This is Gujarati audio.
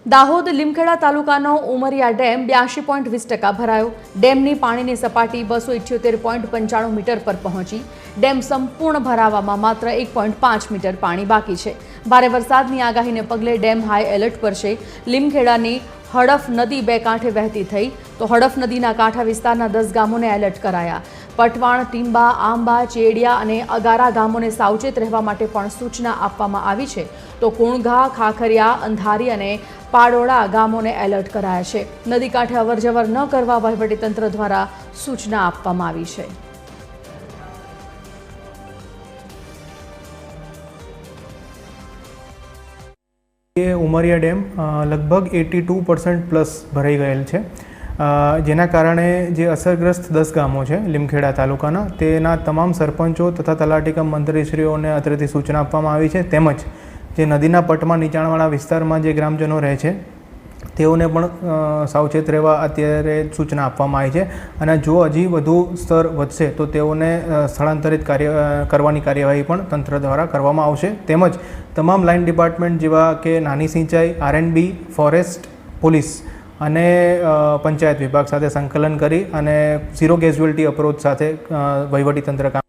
દાહોદ લીમખેડા તાલુકાનો ઉમરિયા ડેમ 82.20% ભરાયો। ડેમની પાણીની સપાટી 278.95 મીટર પર પહોંચી। ડેમ સંપૂર્ણ ભરાવામાં માત્ર 1.5 મીટર પાણી બાકી છે। ભારે વરસાદની આગાહીને પગલે ડેમ હાઈ એલર્ટ પર છે। લીમખેડાની હડફ નદી બે કાંઠે વહેતી થઈ તો હડફ નદીના કાંઠા વિસ્તારના 10 ગામોને એલર્ટ કરાયા। પટવાણ, ટીંબા, આંબા, ચેડિયા અને અગારા ગામોને સાવચેત રહેવા માટે પણ સૂચના આપવામાં આવી છે તો કુણઘા, ખાખરિયા, અંધારી અને પાડોળા ગામોને એલર્ટ કરાયા છે। નદી કાંઠે અવરજવર ન કરવા વહીવટીતંત્ર દ્વારા સૂચના આપવામાં આવી છે। ઉમરિયા ડેમ લગભગ 82% પ્લસ ભરાઈ ગયેલ છે, જેના કારણે જે અસરગ્રસ્ત 10 ગામો છે લીમખેડા તાલુકાના તેના તમામ સરપંચો તથા તલાટીકમ મંત્રીશ્રીઓને અત્રેથી સૂચના આપવામાં આવી છે। તેમજ જે નદીના પટમાં નીચાણવાળા વિસ્તારમાં જે ગ્રામજનો રહે છે તેઓને પણ સાવચેત રહેવા અત્યારે સૂચના આપવામાં આવી છે અને જો હજી વધુ સ્તર વધશે તો તેઓને સ્થળાંતરિત કરવાની કાર્યવાહી પણ તંત્ર દ્વારા કરવામાં આવશે। તેમજ તમામ લાઇન ડિપાર્ટમેન્ટ જેવા કે નાની સિંચાઈ, R&B, ફોરેસ્ટ, પોલીસ અને પંચાયત વિભાગ સાથે સંકલન કરી અને ઝીરો કેઝ્યુઅલ્ટી અપ્રોચ સાથે વહીવટીતંત્ર કામ